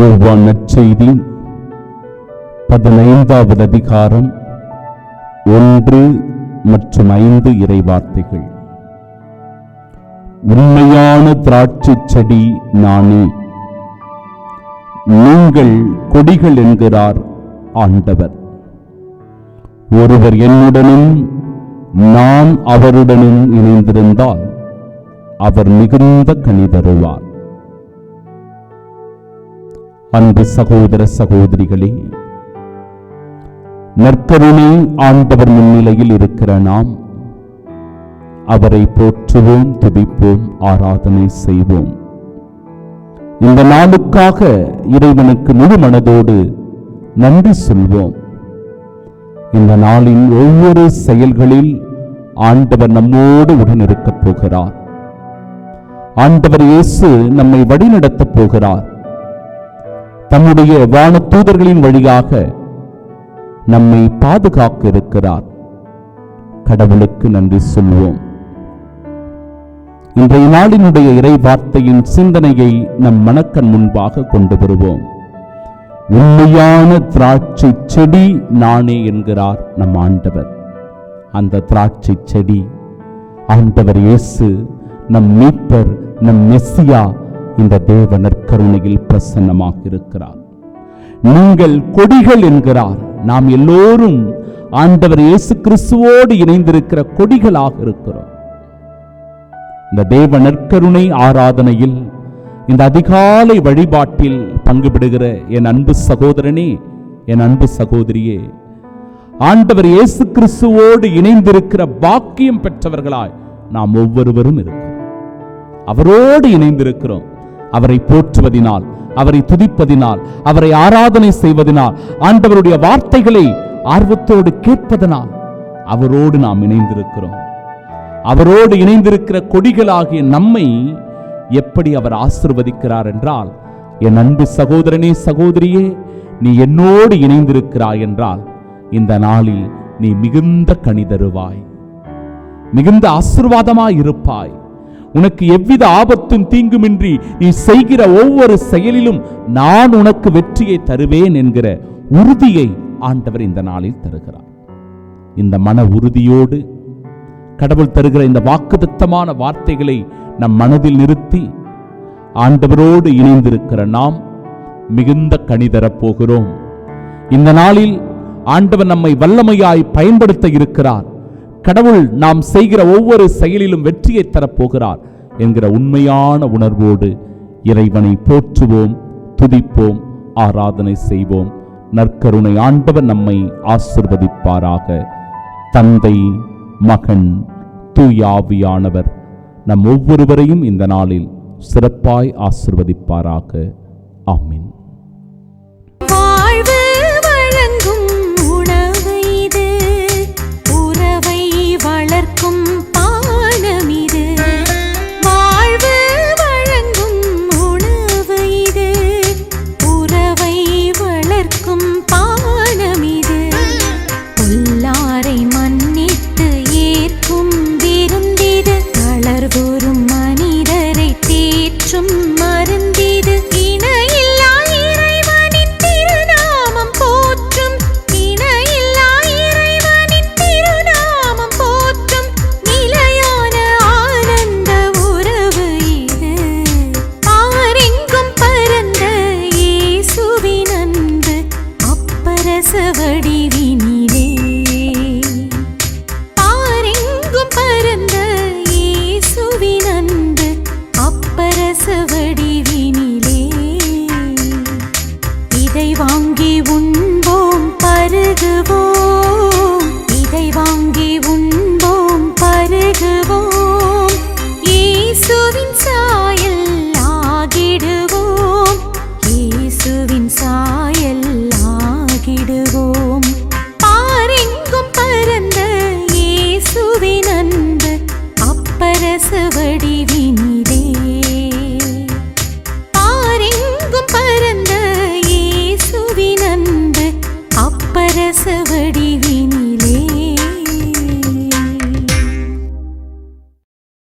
யோவான் நற்செய்தி 15வது அதிகாரம் 1 மற்றும் 5 இறைவார்த்தைகள். உண்மையான திராட்சை செடி நானே, நீங்கள் கொடிகள் என்கிறார் ஆண்டவர். ஒருவர் என்னுடனும் நான் அவருடனும் இணைந்திருந்தால் அவர் மிகுந்த கனி தருவார். அன்பு சகோதர சகோதரிகளே, நற்கருணை ஆண்டவர் முன்னிலையில் இருக்கிற நாம் அவரை போற்றுவோம், துதிப்போம், ஆராதனை செய்வோம். இந்த நாளுக்காக இறைவனுக்கு முழு மனதோடு நன்றி சொல்வோம். இந்த நாளின் ஒவ்வொரு செயல்களில் ஆண்டவர் நம்மோடு உடன் இருக்கப் போகிறார். ஆண்டவர் இயேசு நம்மை வழிநடத்தப் போகிறார். தம்முடைய வானதூதர்களின் வழியாக நம்மை பாதுகாக்க இருக்கிறார். கடவுளுக்கு நன்றி சொல்வோம். இன்றைய நாளினுடைய இறை வார்த்தையின் சிந்தனையை நம் மனக்கண் முன்பாக கொண்டு வருவோம். உண்மையான திராட்சை செடி நானே என்கிறார் நம் ஆண்டவர். அந்த திராட்சை செடி ஆண்டவர் இயேசு, நம் மீட்பர், நம் மெசியா, இந்த தேவ நற்கருணையில் பிரசன்னமாக இருக்கிறார். நீங்கள் கொடிகள் என்கிறார். நாம் எல்லோரும் ஆண்டவர் இயேசு கிறிஸ்துவோடு இணைந்திருக்கிற கொடிகளாக இருக்கிறோம். இந்த தேவ நற்கருணை ஆராதனையில், இந்த அதிகாலை வழிபாட்டில் பங்குபடுகிற என் அன்பு சகோதரனே, என் அன்பு சகோதரியே, ஆண்டவர் இயேசு கிறிஸ்துவோடு இணைந்திருக்கிற பாக்கியம் பெற்றவர்களாய் நாம் ஒவ்வொருவரும் இருக்கிறோம். அவரோடு இணைந்திருக்கிறோம். அவரை போற்றுவதினால், அவரை துதிப்பதினால், அவரை ஆராதனை செய்வதனால், ஆண்டவருடைய வார்த்தைகளை ஆர்வத்தோடு கேட்பதனால் அவரோடு நாம் இணைந்திருக்கிறோம். அவரோடு இணைந்திருக்கிற கொடிகளாகிய நம்மை எப்படி அவர் ஆசீர்வதிக்கிறார் என்றால், என் அன்பு சகோதரனே, சகோதரியே, நீ என்னோடு இணைந்திருக்கிறாய் என்றால் இந்த நாளில் நீ மிகுந்த கனி தருவாய், மிகுந்த ஆசீர்வாதமாய் இருப்பாய். உனக்கு எவ்வித ஆபத்தும் தீங்குமின்றி நீ செய்கிற ஒவ்வொரு செயலிலும் நான் உனக்கு வெற்றியை தருவேன் என்கிற உறுதியை ஆண்டவர் இந்த நாளில் தருகிறார். இந்த மன உறுதியோடு கடவுள் தருகிற இந்த வாக்குத்தத்தமான வார்த்தைகளை நம் மனதில் நிறுத்தி ஆண்டவரோடு இணைந்திருக்கிற நாம் மிகுந்த கனி தரப்போகிறோம். இந்த நாளில் ஆண்டவர் நம்மை வல்லமையாய் பயன்படுத்த இருக்கிறார். கடவுள் நாம் செய்கிற ஒவ்வொரு செயலிலும் வெற்றியை தரப்போகிறார் என்கிற உண்மையான உணர்வோடு இறைவனை போற்றுவோம், துதிப்போம், ஆராதனை செய்வோம். நற்கருணை ஆண்டவர் நம்மை ஆசீர்வதிப்பாராக. தந்தை, மகன், தூய ஆவியானவர் நம் ஒவ்வொருவரையும் இந்த நாளில் சிறப்பாய் ஆசீர்வதிப்பாராக. ஆமென். வாங்கி